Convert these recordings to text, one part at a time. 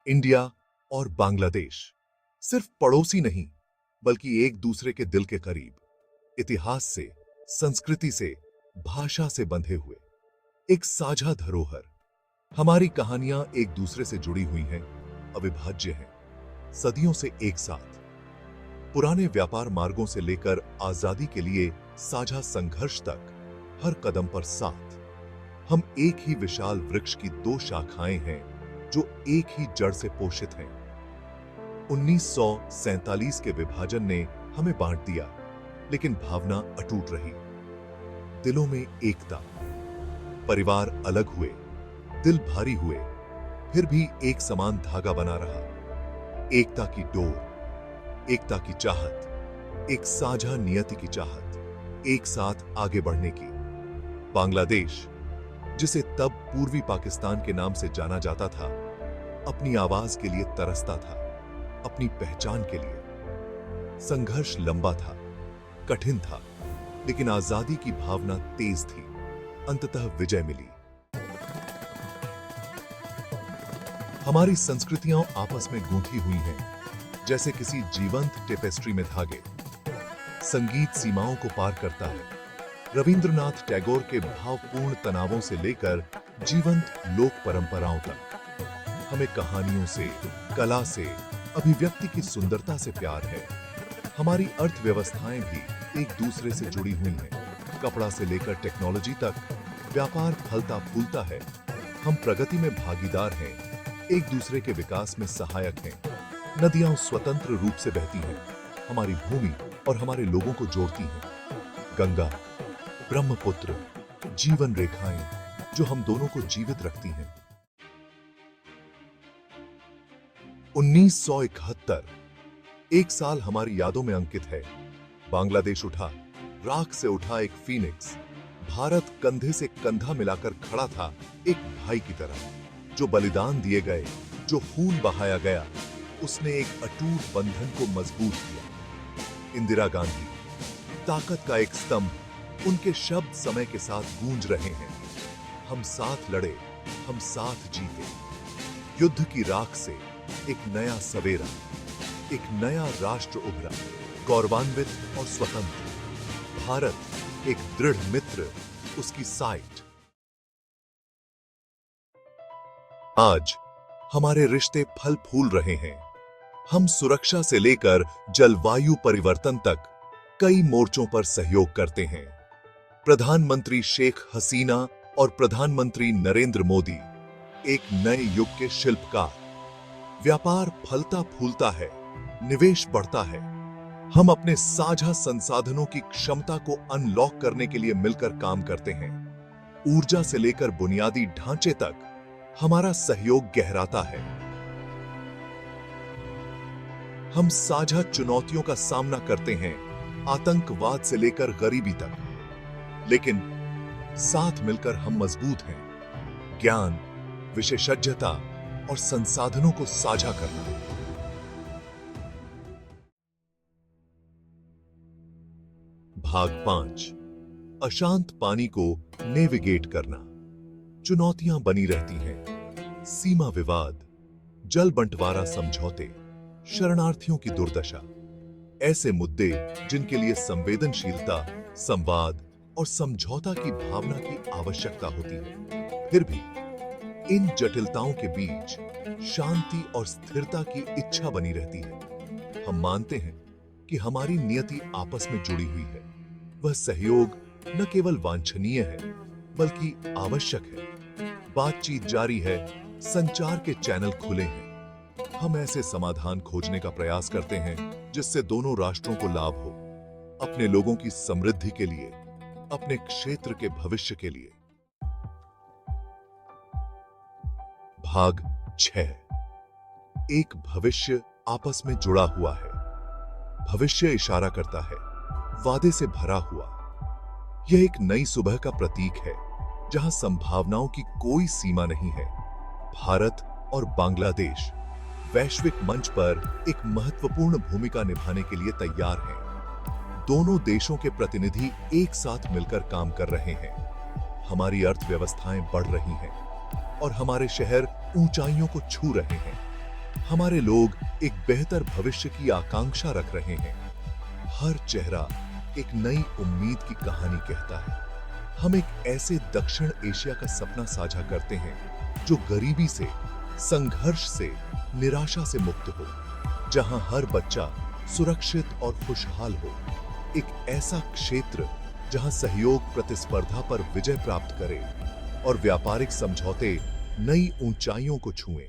India और बांग्लादेश सिर्फ पड़ोसी नहीं, बल्कि एक दूसरे के दिल के करीब, इतिहास से, संस्कृति से, भाषा से बंधे हुए एक साझा धरोहर। हमारी कहानियां एक दूसरे से जुड़ी हुई हैं, अविभाज्य हैं, सदियों से एक साथ। पुराने व्यापार मार्गों से लेकर आजादी के लिए साझा संघर्ष तक, हर कदम पर साथ। हम एक ही विशाल वृक्ष की दो शाखाएं हैं जो एक ही जड़ से पोषित हैं। 1947 के विभाजन ने हमें बांट दिया, लेकिन भावना अटूट रही। दिलों में एकता, परिवार अलग हुए, दिल भारी हुए, फिर भी एक समान धागा बना रहा। एकता की डोर, एकता की चाहत, एक साझा नियति की चाहत, एक साथ आगे बढ़ने की। बांग्लादेश, जिसे तब पूर्वी पाकिस्तान के नाम से जाना जाता था, अपनी आवाज के लिए तरसता था, अपनी पहचान के लिए। संघर्ष लंबा था, कठिन था, लेकिन आजादी की भावना तेज थी। अंततः विजय मिली। हमारी संस्कृतियां आपस में गूंथी हुई हैं, जैसे किसी जीवंत टेपेस्ट्री में धागे। संगीत सीमाओं को पार करता है, रविंद्रनाथ टैगोर के भावपूर्ण तनावों से लेकर जीवंत लोक परंपराओं तक। हमें कहानियों से, कला से, अभिव्यक्ति की सुंदरता से प्यार है। हमारी अर्थव्यवस्थाएं भी एक दूसरे से जुड़ी हुई हैं। कपड़ा से लेकर टेक्नोलॉजी तक व्यापार फलता फूलता है। हम प्रगति में भागीदार हैं, एक दूसरे के विकास में सहायक हैं। नदियां स्वतंत्र रूप से बहती हैं, हमारी भूमि और हमारे लोगों को जोड़ती हैं। गंगा, ब्रह्मपुत्र, जीवन रेखाएं जो हम दोनों को जीवित रखती हैं। 1971 एक साल हमारी यादों में अंकित है। बांग्लादेश उठा, राख से उठा एक फीनिक्स। भारत कंधे से कंधा मिलाकर खड़ा था, एक भाई की तरह। जो बलिदान दिए गए, जो खून बहाया गया, उसने एक अटूट बंधन को मजबूत किया। इंदिरा गांधी, ताकत का एक स्तंभ, उनके शब्द समय के साथ गूंज रहे हैं। हम साथ लड़े, हम साथ जीते। युद्ध की राख से एक नया सवेरा, एक नया राष्ट्र उभरा, गौरवान्वित और स्वतंत्र। भारत एक दृढ़ मित्र, उसकी साइट। आज हमारे रिश्ते फल फूल रहे हैं। हम सुरक्षा से लेकर जलवायु परिवर्तन तक कई मोर्चों पर सहयोग करते हैं। प्रधानमंत्री शेख हसीना और प्रधानमंत्री नरेंद्र मोदी एक नए युग के शिल्पकार। व्यापार फलता फूलता है, निवेश बढ़ता है। हम अपने साझा संसाधनों की क्षमता को अनलॉक करने के लिए मिलकर काम करते हैं। ऊर्जा से लेकर बुनियादी ढांचे तक हमारा सहयोग गहराता है। हम साझा चुनौतियों का सामना करते हैं, आतंकवाद से लेकर गरीबी तक, लेकिन साथ मिलकर हम मजबूत हैं। ज्ञान, विशेषज्ञता और संसाधनों को साझा करना। भाग 5, अशांत पानी को नेविगेट करना। चुनौतियां बनी रहती हैं। सीमा विवाद, जल बंटवारा समझौते, शरणार्थियों की दुर्दशा। ऐसे मुद्दे जिनके लिए संवेदनशीलता, संवाद और समझौता की भावना की आवश्यकता होती है। फिर भी इन जटिलताओं के बीच शांति और स्थिरता की इच्छा बनी रहती है। हम मानते हैं कि हमारी नियति आपस में जुड़ी हुई है। वह सहयोग न केवल वांछनीय है, बल्कि आवश्यक है। बातचीत जारी है, संचार के चैनल खुले हैं। हम ऐसे समाधान खोजने का प्रयास करते हैं जिससे दोनों राष्ट्रों को लाभ हो, अपने लोगों की समृद्धि के लिए, अपने क्षेत्र के भविष्य के लिए। भाग 6, एक भविष्य आपस में जुड़ा हुआ है। भविष्य इशारा करता है, वादे से भरा हुआ। यह एक नई सुबह का प्रतीक है, जहां संभावनाओं की कोई सीमा नहीं है। भारत और बांग्लादेश वैश्विक मंच पर एक महत्वपूर्ण भूमिका निभाने के लिए तैयार हैं। दोनों देशों के प्रतिनिधि एक साथ मिलकर काम कर रहे हैं। हमारी अर्थव्यवस्थाएं बढ़ रही हैं और हमारे शहर ऊंचाइयों को छू रहे हैं। हमारे लोग एक बेहतर भविष्य की आकांक्षा रख रहे हैं। हर चेहरा एक नई उम्मीद की कहानी कहता है। हम एक ऐसे दक्षिण एशिया का सपना साझा करते हैं जो गरीबी से, संघर्ष से, निराशा से मुक्त हो, जहां हर बच्चा सुरक्षित और खुशहाल हो। एक ऐसा क्षेत्र जहां सहयोग प्रतिस्पर्धा पर विजय प्राप्त करे और व्यापारिक समझौते नई ऊंचाइयों को छुएं,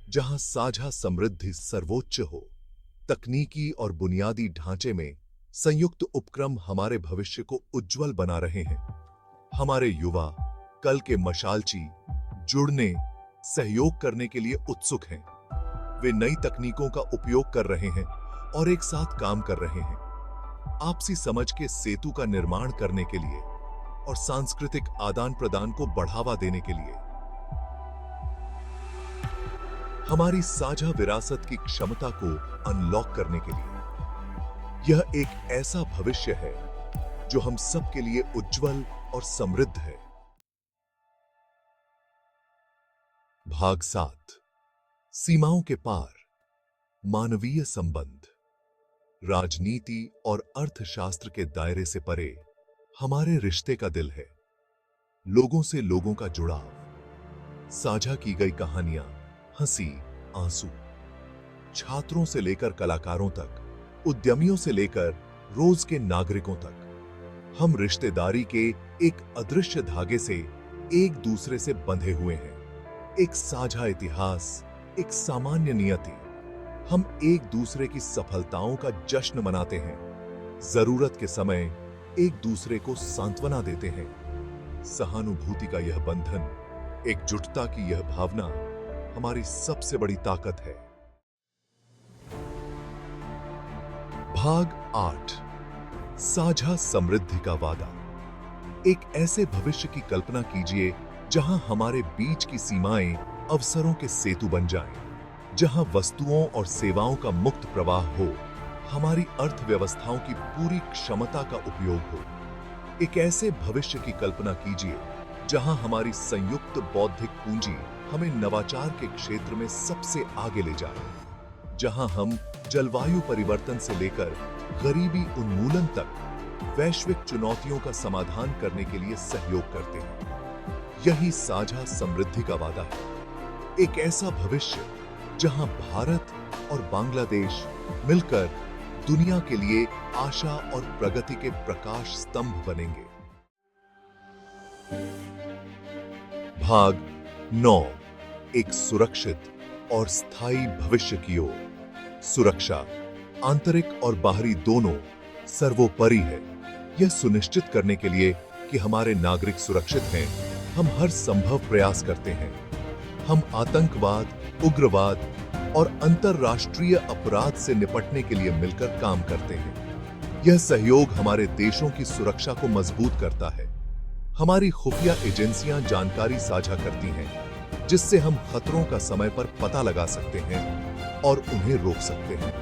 जहां साझा समृद्धि सर्वोच्च हो। तकनीकी और बुनियादी ढांचे में संयुक्त उपक्रम हमारे भविष्य को उज्जवल बना रहे हैं। हमारे युवा कल के मशालची जुड़ने, सहयोग करने के लिए उत्सुक हैं। वे नई तकनीकों का उपयोग कर रहे हैं और एक साथ काम कर रहे हैं, आपसी समझ के सेतु का निर्माण करने के लिए और सांस्कृतिक आदान प्रदान को बढ़ावा देने के लिए। हमारी साझा विरासत की क्षमता को अनलॉक करने के लिए। यह एक ऐसा भविष्य है जो हम सब के लिए उज्जवल और समृद्ध है। भाग 7। सीमाओं के पार। मानवीय संबंध। राजनीति और अर्थशास्त्र के दायरे से परे हमारे रिश्ते का दिल है। लोगों से लोगों का जुड़ाव, साझा की गई कहानियां, हंसी, आंसू। छात्रों से लेकर कलाकारों तक, उद्यमियों से लेकर रोज के नागरिकों तक, हम रिश्तेदारी के एक अदृश्य धागे से एक दूसरे से बंधे हुए हैं। एक साझा इतिहास, एक सामान्य नियति। हम एक दूसरे की सफलताओं का जश्न मनाते हैं, जरूरत के समय एक दूसरे को सांत्वना देते हैं। सहानुभूति का यह बंधन, एकजुटता की यह भावना हमारी सबसे बड़ी ताकत है। भाग 8। साझा समृद्धि का वादा। एक ऐसे भविष्य की कल्पना कीजिए जहां हमारे बीच की सीमाएं अवसरों के सेतु बन जाएं, जहां वस्तुओं और सेवाओं का मुक्त प्रवाह हो, हमारी अर्थव्यवस्थाओं की पूरी क्षमता का उपयोग हो। एक ऐसे भविष्य की कल्पना कीजिए जहां हमारी संयुक्त बौद्धिक पूंजी हमें नवाचार के क्षेत्र में सबसे आगे ले जाए, जहां हम जलवायु परिवर्तन से लेकर गरीबी उन्मूलन तक वैश्विक चुनौतियों का समाधान करने के लिए सहयोग करते हैं। यही साझा समृद्धि का वादा है। एक ऐसा भविष्य जहां भारत और बांग्लादेश मिलकर दुनिया के लिए आशा और प्रगति के प्रकाश स्तंभ बनेंगे। भाग 9। एक सुरक्षित और स्थायी भविष्य की ओर। सुरक्षा, आंतरिक और बाहरी दोनों, सर्वोपरि है। यह सुनिश्चित करने के लिए कि हमारे नागरिक सुरक्षित हैं, हम हर संभव प्रयास करते हैं। हम आतंकवाद, उग्रवाद और अंतर्राष्ट्रीय अपराध से निपटने के लिए मिलकर काम करते हैं। यह सहयोग हमारे देशों की सुरक्षा को मजबूत करता है। हमारी खुफिया एजेंसियां जानकारी साझा करती हैं, जिससे हम खतरों का समय पर पता लगा सकते हैं और उन्हें रोक सकते हैं।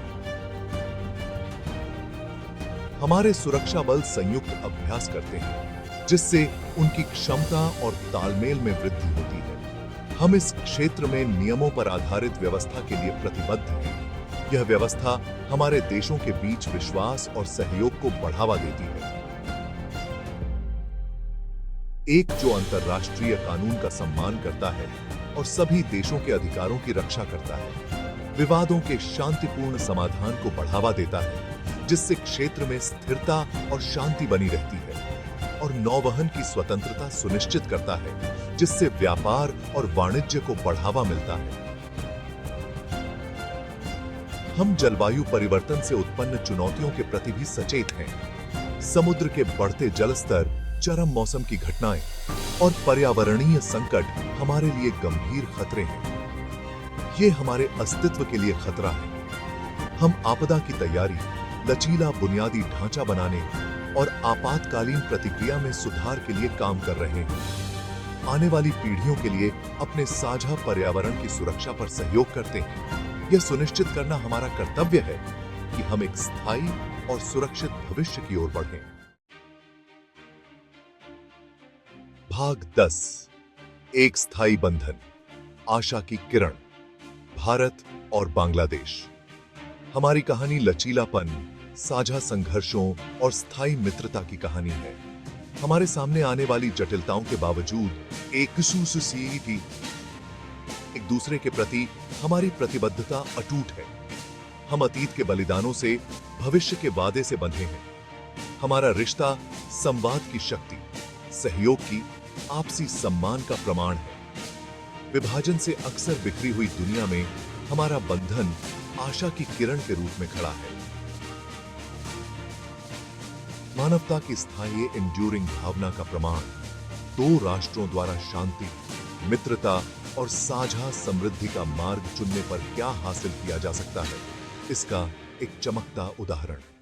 हमारे सुरक्षा बल संयुक्त अभ्यास करते हैं, जिससे उनकी क्षमता और तालमेल में वृद्धि होती है। हम इस क्षेत्र में नियमों पर आधारित व्यवस्था के लिए प्रतिबद्ध हैं। यह व्यवस्था हमारे देशों के बीच विश्वास और सहयोग को बढ़ावा देती है। एक जो अंतर्राष्ट्रीय कानून का सम्मान करता है और सभी देशों के अधिकारों की रक्षा करता है। विवादों के शांतिपूर्ण समाधान को बढ़ावा देता है, जिससे क्षेत्र में स्थिरता और शांति बनी रहती है। और नौवहन की स्वतंत्रता सुनिश्चित करता है, जिससे व्यापार और वाणिज्य को बढ़ावा मिलता है। हम जलवायु परिवर्तन से उत्पन्न चुनौतियों के प्रति भी सचेत हैं। समुद्र के बढ़ते जलस्तर, चरम मौसम की घटनाएं और पर्यावरणीय संकट हमारे लिए गंभीर खतरे हैं। ये हमारे अस्तित्व के लिए खतरा है। हम आपदा की तैयारी, लचीला बुनियादी ढांचा बनाने और आपातकालीन प्रतिक्रिया में सुधार के लिए काम कर रहे हैं। आने वाली पीढ़ियों के लिए अपने साझा पर्यावरण की सुरक्षा पर सहयोग करते हैं। यह सुनिश्चित करना हमारा कर्तव्य है कि हम एक स्थायी और सुरक्षित भविष्य की ओर बढ़ें। भाग 10। एक स्थायी बंधन, आशा की किरण। भारत और बांग्लादेश। हमारी कहानी लचीलापन, साझा संघर्षों और स्थायी मित्रता की कहानी है। हमारे सामने आने वाली जटिलताओं के बावजूद एक दूसरे के प्रति हमारी प्रतिबद्धता अटूट है। हम अतीत के बलिदानों से भविष्य के वादे से बंधे हैं। हमारा रिश्ता संवाद की शक्ति, सहयोग की, आपसी सम्मान का प्रमाण है। विभाजन से अक्सर बिखरी हुई दुनिया में हमारा बंधन आशा की किरण के रूप में खड़ा है। मानवता की स्थायी एंड्यूरिंग भावना का प्रमाण दो राष्ट्रों द्वारा शांति, मित्रता और साझा समृद्धि का मार्ग चुनने पर क्या हासिल किया जा सकता है, इसका एक चमकता उदाहरण।